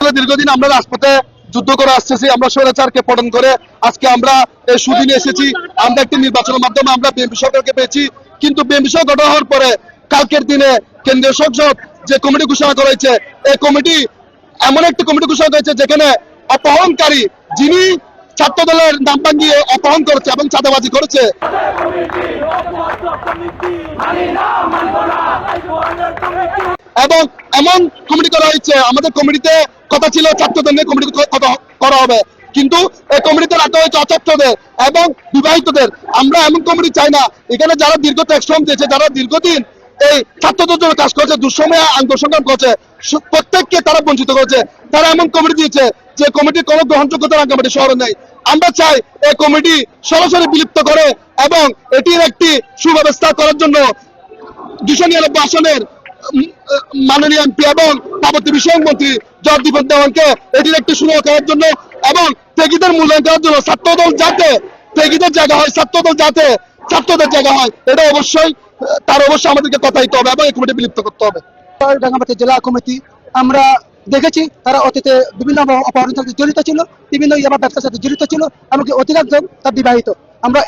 আসলে দীর্ঘদিন আমরা রাজপথে যুদ্ধ করে আসতেছি, আমরা স্বৈরাচারকে পতন করে আজকে আমরা এই সুদিনে এসেছি। আমরা একটি নির্বাচনের মাধ্যমে আমরা বিএনপি সরকারকে পেয়েছি, কিন্তু বিএনপি সরকার গঠন হওয়ার পরে কালকের দিনে কেন্দ্রীয় সংসদ যে কমিটি ঘোষণা করা হয়েছে, এই কমিটি এমন একটি কমিটি ঘোষণা করেছে যেখানে অপহরণকারী, যিনি ছাত্র দলের নাম ভাঙিয়ে অপহরণ করেছে এবং চাঁদাবাজি করেছে, এবং এমন কমিটি করা হয়েছে। আমাদের কমিটিতে কথা ছিল ছাত্রদের নিয়ে কমিটি করা হবে, কিন্তু এই কমিটিতে রাখা হয়েছে অছাত্রদের এবং বিবাহিতদের। আমরা এমন কমিটি চাই না। এখানে যারা দীর্ঘ শ্রম দিয়েছে, যারা দীর্ঘদিন এই ছাত্রদের জন্য কাজ করেছে, দুঃসময়ে আন্দোলন করেছে, প্রত্যেককে তারা বঞ্চিত করেছে। তারা এমন কমিটি দিয়েছে যে কমিটি কোনো গ্রহণযোগ্যতা রাঙ্গামাটি শহরে নেই। আমরা চাই এই কমিটি সরাসরি বিলুপ্ত করে এবং এটির একটি সুব্যবস্থা করার জন্য 299 আসনের মাননীয় এমপি এবং পার্বত্য বিষয়ক মন্ত্রী জগদীপ দেওয়ানকে এটির একটি সুরাহা করার জন্য এবং ত্যাগীদের মূল্যায়ন করার জন্য ছাত্রদল যাতে ত্যাগীদের জায়গা হয়, ছাত্রদল যাতে ছাত্রদের জায়গা হয়, এটা অবশ্যই আমাদেরকে কথা দিতে হবে এবং এই কমিটি বিলুপ্ত করতে হবে। রাঙ্গামাটি জেলা কমিটি আমরা দেখেছি তারা অতীতে বিভিন্ন অপহরণের সাথে জড়িত ছিল, বিভিন্ন ইয়াবা ব্যবসার সাথে জড়িত ছিল, এমনকি অধিকাংশ তার বিবাহিত। আমরা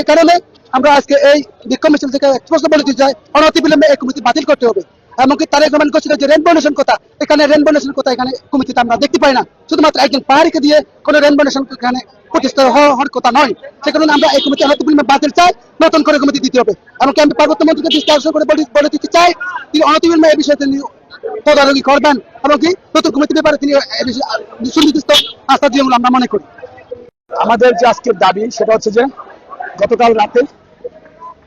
এই কারণে আমরা আজকে এই বিক্ষোভ মিছিল থেকে স্পষ্ট বলে দিতে চাই, অনতিবিলম্বে এই কমিটি বাতিল করতে হবে। এমনকি তারা রেকমেন্ড করছিল যে রেনবো নেশন কথা, এখানে রেনবো নেশন কথা এখানে কমিটিতে আমরা দেখতে পাই না। শুধুমাত্র একজন পাহাড়িকে দিয়ে কোনো রেনবো নেশন এখানে প্রতিষ্ঠা হওয়ার কথা নয়। সে কারণে আমরা এই কমিটি অনতিবিলম্বে বাতিল চাই, নতুন করে কমিটি দিতে হবে। এমনকি আমি পার্বত্য মন্ত্রীকে দৃষ্টি আকর্ষণ করে বলে দিতে চাই, তিনি অনতিবিলম্বে এই বিষয়ে তিনি তদারকি করবেন, এমনকি নতুন কমিটির ব্যাপারে তিনি সুনির্দিষ্ট আস্থা দিয়ে আমরা মনে করি। আমাদের যে আজকের দাবি সেটা হচ্ছে যে গতকাল রাতে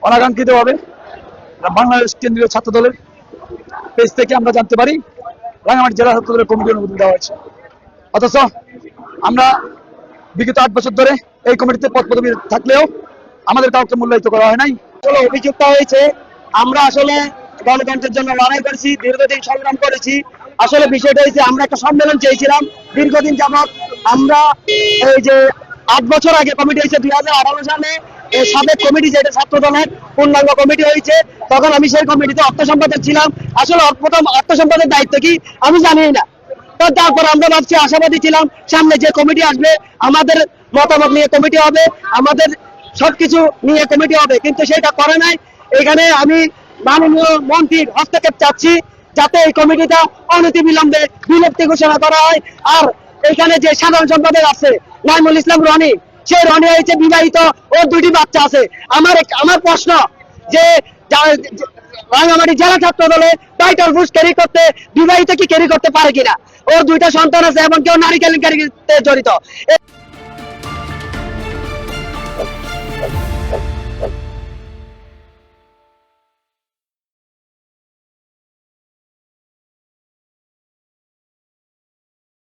অনাকাঙ্ক্ষিত ভাবে বাংলাদেশ কেন্দ্রীয় ছাত্র দলের পেজ থেকে আমরা জানতে পারি রাঙ্গামাটি জেলা ছাত্র দলের কমিটি অনুমোদন দেওয়া হয়েছে, অথচ আমরা বিগত 8 বছর ধরে এই কমিটিতে পদ পদবি থাকলেও আমাদের কাউকে মূল্যায়িত করা হয় নাই। আসলে অভিযুক্ত হয়েছে, আমরা আসলে গণতন্ত্রের জন্য লড়াই করেছি, দীর্ঘদিন সংগ্রাম করেছি। আসলে বিষয়টা হয়েছে আমরা একটা সম্মেলন চেয়েছিলাম দীর্ঘদিন যাবৎ। আমরা এই যে 8 বছর আগে কমিটি হয়েছে 2018 সালে, এই সাবেক কমিটি যেটা ছাত্র দলের পূর্ণাঙ্গ কমিটি হয়েছে, তখন আমি সেই কমিটিতে অর্থ সম্পাদক ছিলাম। আসলে প্রথম অর্থ সম্পাদকের দায়িত্ব কি আমি জানি না। তো তারপর আমরা ভাবছি, আশাবাদী ছিলাম সামনে যে কমিটি আসবে আমাদের মতামত নিয়ে কমিটি হবে, আমাদের সবকিছু নিয়ে কমিটি হবে, কিন্তু সেটা করে নাই। এখানে আমি মাননীয় মন্ত্রীর হস্তক্ষেপ চাচ্ছি যাতে এই কমিটিটা অনতিবিলম্বে বিলুপ্তি ঘোষণা করা হয়। আর এখানে যে সাধারণ সম্পাদক আছে নাইমুল ইসলাম রনি, সেই রনি হয়েছে বিবাহিত, ওর 2টি বাচ্চা আছে। আমার প্রশ্ন যে রাঙ্গামাটি জেলা ছাত্র দলে টাইটেল বুশ ক্যারি করতে বিবাহিত কি ক্যারি করতে পারে কিনা? ওর 2টা সন্তান আছে এবং কেউ নারী কেলেঙ্কারিতে জড়িত।